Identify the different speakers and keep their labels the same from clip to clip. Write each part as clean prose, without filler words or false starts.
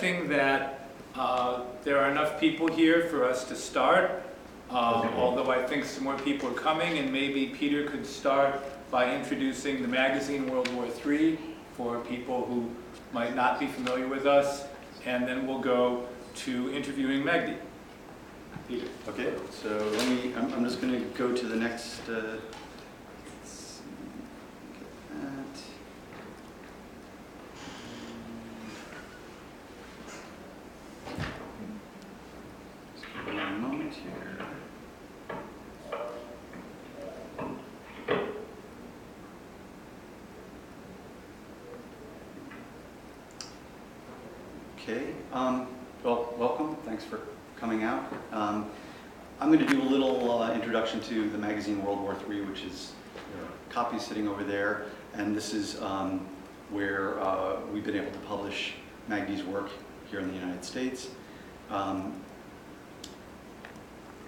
Speaker 1: That there are enough people here for us to start, although I think some more people are coming, and maybe Peter could start by introducing the magazine World War III for people who might not be familiar with us, and then we'll go to interviewing Magdy. Peter.
Speaker 2: Okay, so I'm just going to go to the next, let's see, get that. Just give me one moment here. Okay, well, welcome, thanks for coming out. I'm going to do a little introduction to the magazine World War III, which is there are copies sitting over there, and this is where we've been able to publish Magdy's work here in the United States.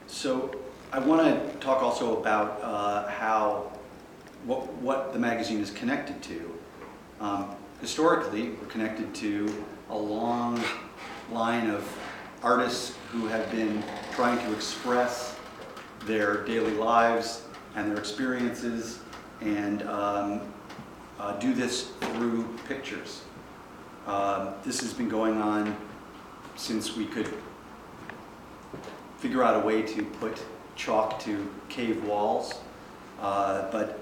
Speaker 2: So I want to talk also about what the magazine is connected to. Historically, we're connected to a long line of artists who have been trying to express their daily lives and their experiences and do this through pictures. This has been going on since we could figure out a way to put chalk to cave walls, but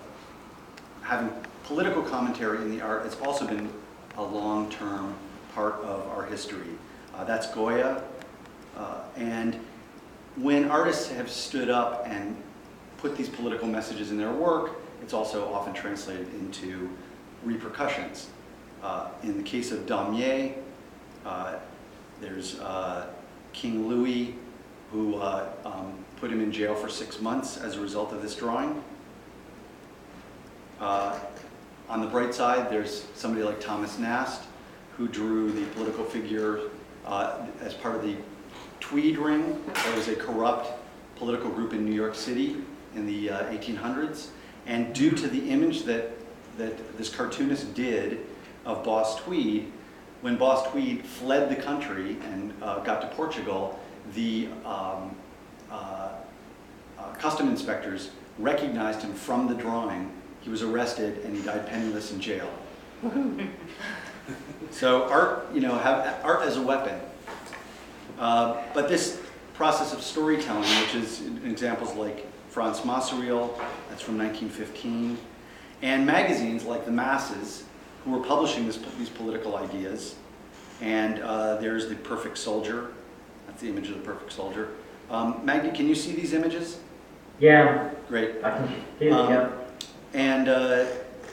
Speaker 2: having political commentary in the art has also been a long-term part of our history. That's Goya. And when artists have stood up and put these political messages in their work, it's also often translated into repercussions. In the case of Daumier, there's King Louis, who put him in jail for 6 months as a result of this drawing. On the bright side, there's somebody like Thomas Nast, who drew the political figure as part of the Tweed Ring. That was a corrupt political group in New York City in the 1800s. And due to the image that this cartoonist did of Boss Tweed, when Boss Tweed fled the country and got to Portugal, the custom inspectors recognized him from the drawing. He was arrested and he died penniless in jail. So art, art as a weapon. But this process of storytelling, which is examples like Franz Masereel, that's from 1915, and magazines like The Masses, who were publishing these political ideas. And there's The Perfect Soldier. That's the image of the perfect soldier. Magdy, can you see these images?
Speaker 3: Yeah.
Speaker 2: Great.
Speaker 3: I can see them, yeah.
Speaker 2: And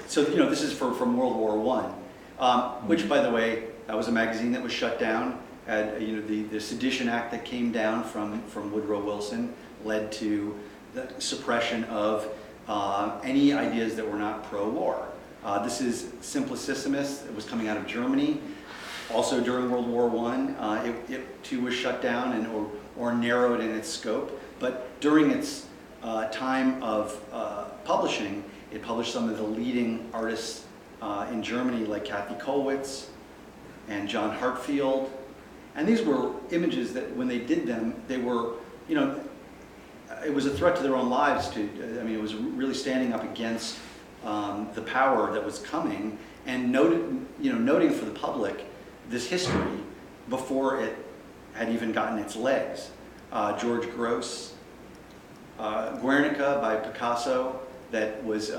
Speaker 2: so, this is from World War I, which, by the way, that was a magazine that was shut down. The Sedition Act that came down from Woodrow Wilson led to the suppression of any ideas that were not pro-war. This is Simplicissimus. It was coming out of Germany. Also during World War I, it too was shut down or narrowed in its scope. But during its time of publishing, it published some of the leading artists in Germany, like Kathy Kollwitz and John Hartfield. And these were images that when they did them, they were, it was a threat to their own lives. It was really standing up against the power that was coming and noting for the public this history before it had even gotten its legs. George Gross, Guernica by Picasso, that was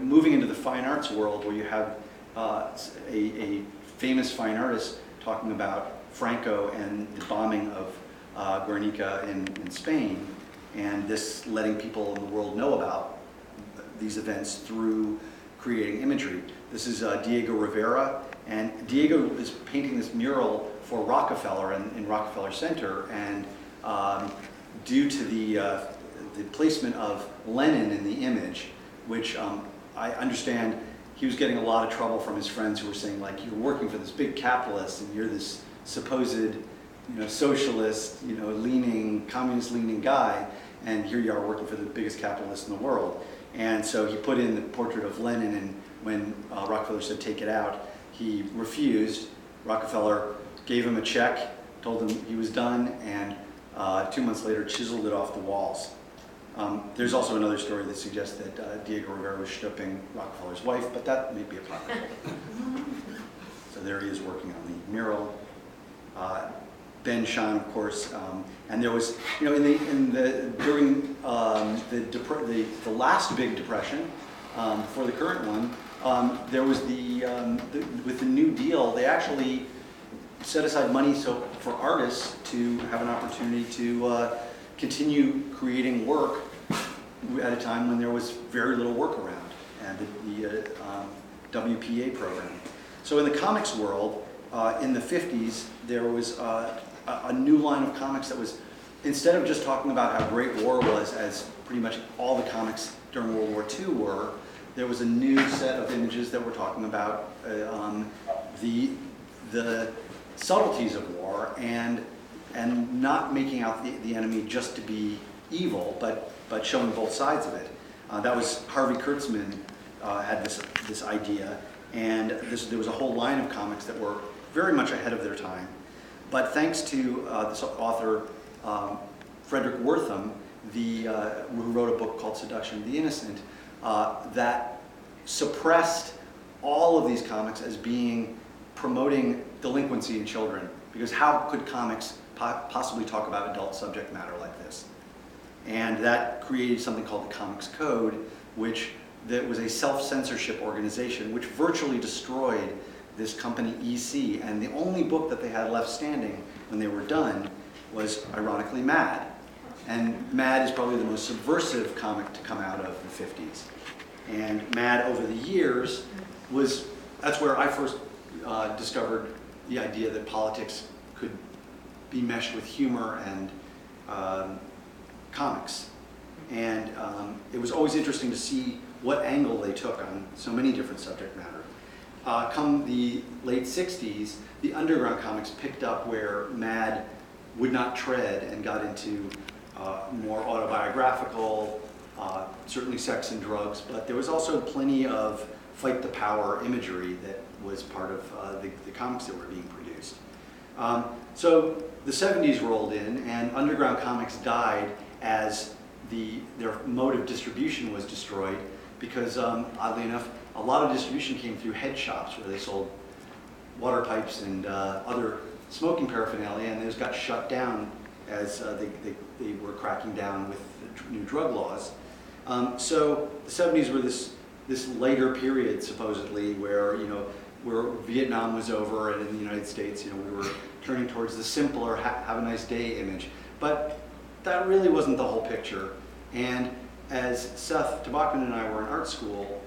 Speaker 2: moving into the fine arts world, where you have a famous fine artist talking about Franco and the bombing of Guernica in Spain, and this letting people in the world know about these events through creating imagery. This is Diego Rivera, and Diego is painting this mural for Rockefeller in Rockefeller Center, and due to the placement of Lenin in the image, which I understand he was getting a lot of trouble from his friends who were saying, like, you're working for this big capitalist and you're this supposed socialist, communist-leaning guy, and here you are working for the biggest capitalist in the world. And so he put in the portrait of Lenin, and when Rockefeller said take it out, he refused. Rockefeller gave him a check, told him he was done, and 2 months later chiseled it off the walls. There's also another story that suggests that Diego Rivera was stooping Rockefeller's wife, but that may be apocryphal. So there he is working on the mural. Ben Shahn, of course, and there was, during the last big depression, for the current one, there was with the New Deal, they actually set aside money for artists to have an opportunity to continue creating work at a time when there was very little work around, and the WPA program. So in the comics world, in the 50s, there was a new line of comics that was, instead of just talking about how great war was, as pretty much all the comics during World War II were, there was a new set of images that were talking about the subtleties of war and not making out the enemy just to be evil, but showing both sides of it. That was Harvey Kurtzman had this idea, and there was a whole line of comics that were very much ahead of their time. But thanks to this author, Frederick Wortham, who wrote a book called Seduction of the Innocent, that suppressed all of these comics as being promoting delinquency in children. Because how could comics possibly talk about adult subject matter like this? And that created something called the Comics Code, that was a self-censorship organization which virtually destroyed this company EC, and the only book that they had left standing when they were done was, ironically, Mad. And Mad is probably the most subversive comic to come out of the 50s. And Mad, over the years, that's where I first discovered the idea that politics could be meshed with humor and comics. And it was always interesting to see what angle they took on so many different subject matter. Come the late 60s, the underground comics picked up where Mad would not tread and got into more autobiographical, certainly sex and drugs, but there was also plenty of fight the power imagery that was part of the comics that were being produced. So the 70s rolled in, and underground comics died as their mode of distribution was destroyed, because oddly enough, a lot of distribution came through head shops where they sold water pipes and other smoking paraphernalia, and those got shut down as they were cracking down with the new drug laws. So the 70s were this later period, supposedly, where Vietnam was over, and in the United States, we were turning towards the simpler have a nice day image. But that really wasn't the whole picture. And as Seth Tobocman and I were in art school,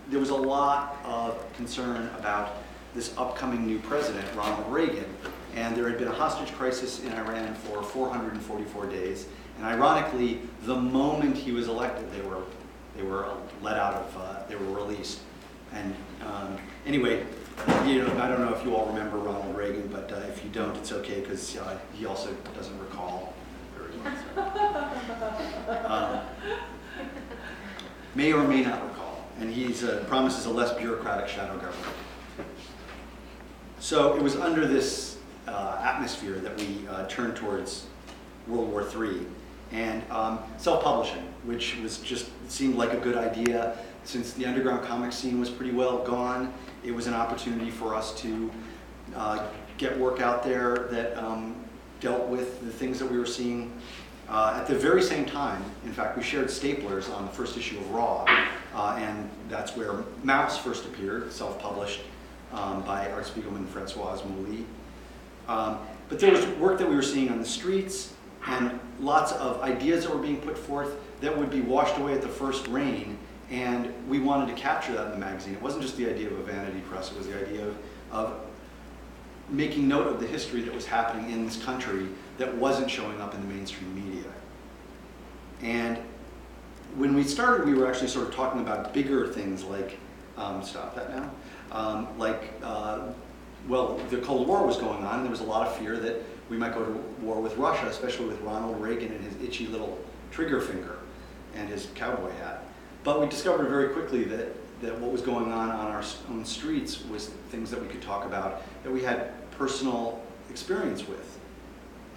Speaker 2: there was a lot of concern about this upcoming new president, Ronald Reagan. And there had been a hostage crisis in Iran for 444 days. And ironically, the moment he was elected, they were let out of, they were released. And anyway, I don't know if you all remember Ronald Reagan, but if you don't, it's okay, because he also doesn't recall very well. May or may not recall. And he promises a less bureaucratic shadow government. So it was under this atmosphere that we turned towards World War III. And self-publishing, which seemed like a good idea. Since the underground comic scene was pretty well gone, it was an opportunity for us to get work out there that dealt with the things that we were seeing. At the very same time, in fact, we shared staplers on the first issue of Raw, and that's where Mouse first appeared, self-published by Art Spiegelman and Francoise Mouly. But there was work that we were seeing on the streets, and lots of ideas that were being put forth that would be washed away at the first rain, and we wanted to capture that in the magazine. It wasn't just the idea of a vanity press, it was the idea of making note of the history that was happening in this country that wasn't showing up in the mainstream media. And when we started, we were actually sort of talking about bigger things like, stop that now, well, the Cold War was going on, and there was a lot of fear that we might go to war with Russia, especially with Ronald Reagan and his itchy little trigger finger and his cowboy hat. But we discovered very quickly that what was going on our own streets was things that we could talk about, that we had personal experience with.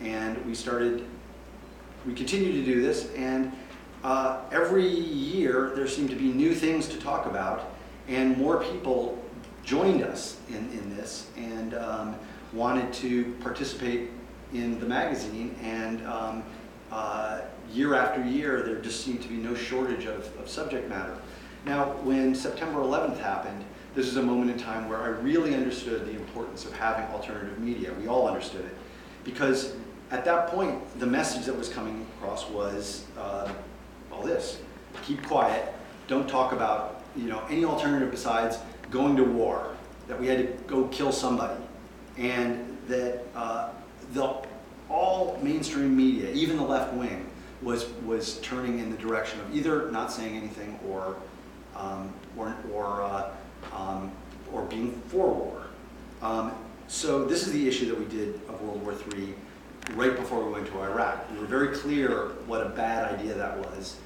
Speaker 2: And we continue to do this, and every year there seem to be new things to talk about, and more people joined us in this and wanted to participate in the magazine, and year after year there just seemed to be no shortage of subject matter. Now, when September 11th happened, this is a moment in time where I really understood the importance of having alternative media. We all understood it, because at that point the message that was coming across was all this: keep quiet, don't talk about any alternative besides going to war, that we had to go kill somebody, and that all mainstream media, even the left wing, was turning in the direction of either not saying anything or being for war. So this is the issue that we did of World War III right before we went to Iraq. We were very clear what a bad idea that was,